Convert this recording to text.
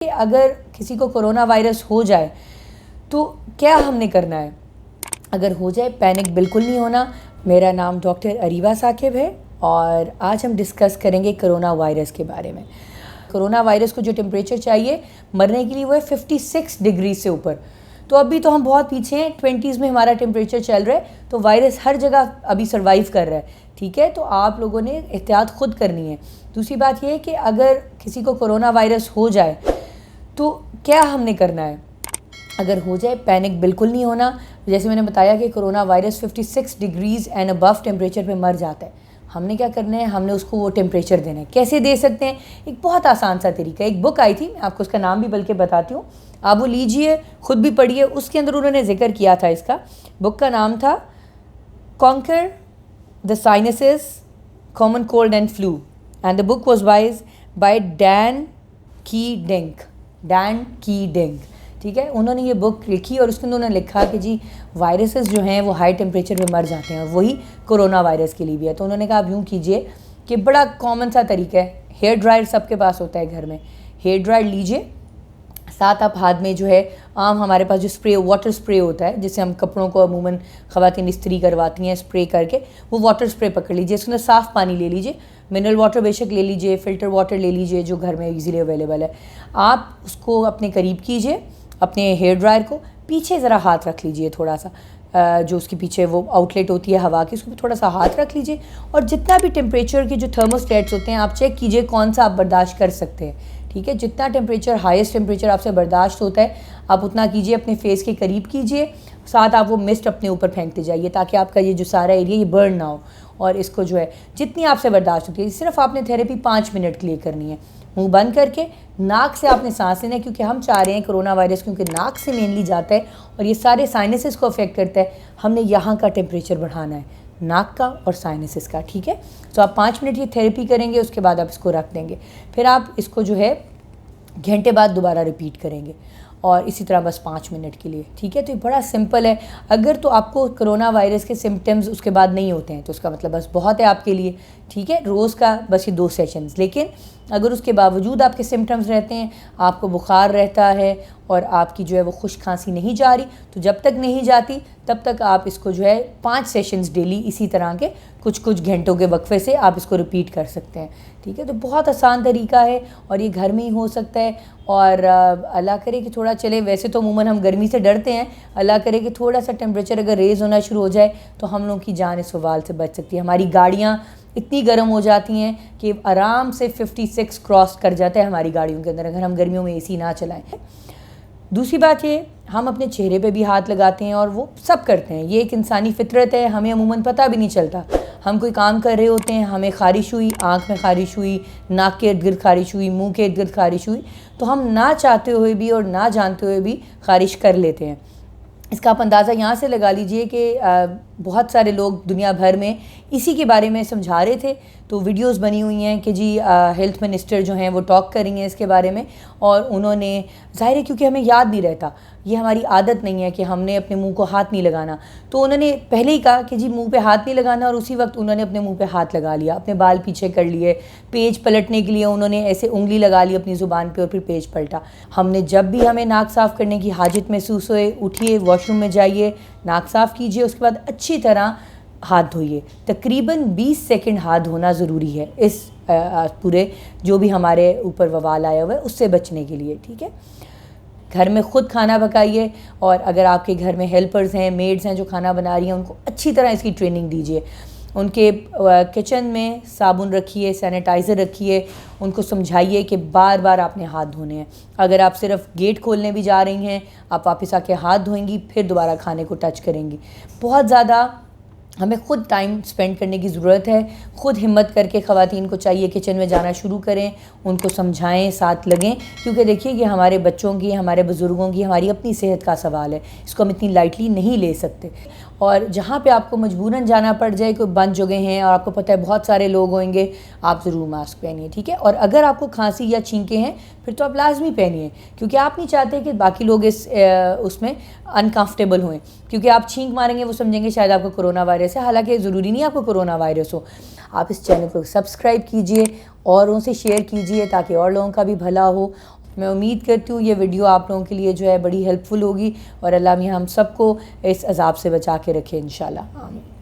कि अगर किसी को कोरोना वायरस हो जाए तो क्या हमने करना है। अगर हो जाए पैनिक बिल्कुल नहीं होना। मेरा नाम डॉक्टर अरीबा साकिब है और आज हम डिस्कस करेंगे कोरोना वायरस के बारे में। कोरोना वायरस को जो टेम्परेचर चाहिए मरने के लिए वो है 56 डिग्री से ऊपर। तो अभी तो हम बहुत पीछे हैं, 20s में हमारा टेम्परेचर चल रहा है, तो वायरस हर जगह अभी सर्वाइव कर रहा है। ठीक है, तो आप लोगों ने एहतियात खुद करनी है। दूसरी बात यह है कि अगर किसी को कोरोना वायरस हो जाए तो क्या हमने करना है। अगर हो जाए पैनिक बिल्कुल नहीं होना। जैसे मैंने बताया कि corona virus 56 degrees and above temperature पे मर जाता है। हमने क्या करना है, हमने उसको वो टेम्परेचर देना है। कैसे दे सकते हैं, एक बहुत आसान सा तरीका। एक बुक आई थी, मैं आपको उसका नाम भी बल्कि बताती हूँ, आप वो लीजिए, खुद भी पढ़िए। उसके अंदर उन्होंने जिक्र किया था इसका। बुक का नाम था conquer the sinuses common cold and flu and the book was by Dan की डेंक। ठीक है, उन्होंने ये बुक लिखी और उसके अंदर उन्होंने लिखा कि जी वायरसेस जो हैं वो हाई टेम्परेचर पे मर जाते हैं और वही कोरोना वायरस के लिए भी है। तो उन्होंने कहा आप यूँ कीजिए कि बड़ा कॉमन सा तरीका है, हेयर ड्रायर सबके पास होता है घर में। हेयर ड्रायर लीजिए, साथ आप हाथ में जो है आम हमारे पास जो स्प्रे वाटर स्प्रे होता है जिससे हम कपड़ों को अमूमन ख़वातीन इस्त्री करवाती हैं, स्प्रे करके वो वाटर स्प्रे पकड़ लीजिए। उसके अंदर साफ़ पानी ले लीजिए, मिनरल वाटर बेशक ले लीजिए, फ़िल्टर वाटर ले लीजिए जो घर में इजीली अवेलेबल है। आप उसको अपने करीब कीजिए, अपने हेयर ड्रायर को पीछे ज़रा हाथ रख लीजिए, थोड़ा सा जो उसके पीछे वो आउटलेट होती है हवा की, उसको थोड़ा सा हाथ रख लीजिए। और जितना भी टेम्परेचर के जो थर्मोस्टेट्स होते हैं आप चेक कीजिए कौन सा आप बर्दाश्त कर सकते हैं। ठीक है, जितना टेम्परेचर हाईएस्ट टेम्परेचर आपसे बर्दाश्त होता है आप उतना कीजिए, अपने फेस के करीब कीजिए। साथ आप वो मिस्ट अपने ऊपर फेंकते जाइए ताकि आपका ये जो सारा एरिया ये बर्न ना हो। और इसको जो है जितनी आपसे बर्दाश्त होती है, सिर्फ आपने थेरेपी 5 मिनट के लिए करनी है। मुंह बंद करके नाक से आपने सांस लेना है, क्योंकि हम चाह रहे हैं कोरोना वायरस क्योंकि नाक से मेनली जाता है और ये सारे साइनसेस को अफेक्ट करता है। हमने यहाँ का टेम्परेचर बढ़ाना है, नाक का और साइनसेस का। ठीक है, तो आप 5 मिनट ये थेरेपी करेंगे, उसके बाद आप इसको रख देंगे। फिर आप इसको जो है घंटे बाद दोबारा रिपीट करेंगे और इसी तरह बस 5 मिनट के लिए। ठीक है, तो ये बड़ा सिंपल है। अगर तो आपको कोरोना वायरस के सिम्टम्स उसके बाद नहीं होते हैं तो उसका मतलब बस बहुत है आपके लिए। ठीक है, रोज़ का बस ये 2 सेशंस। लेकिन अगर उसके बावजूद आपके सिम्टम्स रहते हैं, आपको बुखार रहता है और आपकी जो है वो खुश खांसी नहीं जा रही, तो जब तक नहीं जाती तब तक आप इसको जो है 5 सेशंस डेली इसी तरह के कुछ घंटों के वक्फे से आप इसको रिपीट कर सकते हैं। ठीक है, तो बहुत आसान तरीका है और ये घर में ही हो सकता है। और अल्लाह करे कि थोड़ा चले, वैसे तो अमूमन हम गर्मी से डरते हैं, अल्लाह करे कि थोड़ा सा टेम्परेचर अगर रेज़ होना शुरू हो जाए तो हम लोगों की जान इस वबाल से बच सकती है। हमारी गाड़ियाँ इतनी गर्म हो जाती हैं कि आराम से 56 क्रॉस कर जाता है हमारी गाड़ियों के अंदर अगर हम गर्मियों में एसी ना चलाएं। दूसरी बात ये, हम अपने चेहरे पे भी हाथ लगाते हैं और वो सब करते हैं, ये एक इंसानी फितरत है, हमें अमूमन पता भी नहीं चलता। हम कोई काम कर रहे होते हैं, हमें ख़ारिश हुई, आँख में ख़ारिश हुई, नाक के इर्द गिर्द ख़ारिश हुई, मुँह के इर्द गिर्द ख़ारिश हुई, तो हम ना चाहते हुए भी और ना जानते हुए भी ख़ारिश कर लेते हैं। इसका आप अंदाज़ा यहाँ से लगा लीजिए कि बहुत सारे लोग दुनिया भर में इसी के बारे में समझा रहे थे, तो वीडियोस बनी हुई हैं कि जी हेल्थ मिनिस्टर जो हैं वो टॉक करेंगे इसके बारे में। और उन्होंने ज़ाहिर है क्योंकि हमें याद नहीं रहता, ये हमारी आदत नहीं है कि हमने अपने मुंह को हाथ नहीं लगाना, तो उन्होंने पहले ही कहा कि जी मुंह पे हाथ नहीं लगाना और उसी वक्त उन्होंने अपने मुंह पे हाथ लगा लिया, अपने बाल पीछे कर लिए, पेज पलटने के लिए उन्होंने ऐसे उंगली लगा ली अपनी ज़ुबान पे और फिर पेज पलटा। हमने जब भी हमें नाक साफ़ करने की हाजत महसूस होए, उठिए, वॉशरूम में जाइए, नाक साफ़ कीजिए, उसके बाद अच्छी तरह हाथ धोइए। तकरीबन 20 सेकंड हाथ धोना ज़रूरी है इस पूरे जो भी हमारे ऊपर वबाल आया हुआ है उससे बचने के लिए। ठीक है, घर में ख़ुद खाना पकाइए और अगर आपके घर में हेल्पर्स हैं, मेड्स हैं जो खाना बना रही हैं, उनको अच्छी तरह इसकी ट्रेनिंग दीजिए। उनके किचन में साबुन रखिए, सैनिटाइज़र रखिए, उनको समझाइए कि बार बार आपने हाथ धोने हैं। अगर आप सिर्फ गेट खोलने भी जा रही हैं, आप वापस आके हाथ धोएंगी, फिर दोबारा खाने को टच करेंगी। बहुत ज़्यादा हमें ख़ुद टाइम स्पेंड करने की ज़रूरत है। ख़ुद हिम्मत करके ख़वातीन को चाहिए किचन में जाना शुरू करें, उनको समझाएं, साथ लगें, क्योंकि देखिए ये हमारे बच्चों की, हमारे बुज़ुर्गों की, हमारी अपनी सेहत का सवाल है, इसको हम इतनी लाइटली नहीं ले सकते। और जहाँ पे आपको मजबूरन जाना पड़ जाए, कोई बंद जगह हैं और आपको पता है बहुत सारे लोग होंगे, आप ज़रूर मास्क पहनिए। ठीक है, और अगर आपको खांसी या छींकें हैं फिर तो आप लाजमी पहनिए, क्योंकि आप नहीं चाहते कि बाकी लोग इस उसमें अनकंफर्टेबल हुए, क्योंकि आप छींक मारेंगे वो समझेंगे शायद आपको कोरोना वायरस है, हालांकि ज़रूरी नहीं आपको कोरोना वायरस हो। आप इस चैनल को सब्सक्राइब कीजिए, औरों से शेयर कीजिए ताकि और लोगों का भी भला हो। मैं उम्मीद करती हूँ ये वीडियो आप लोगों के लिए जो है बड़ी हेल्पफुल होगी और अल्लाह मियाँ हम सबको इस अज़ाब से बचा के रखे इंशाल्लाह। आमीन।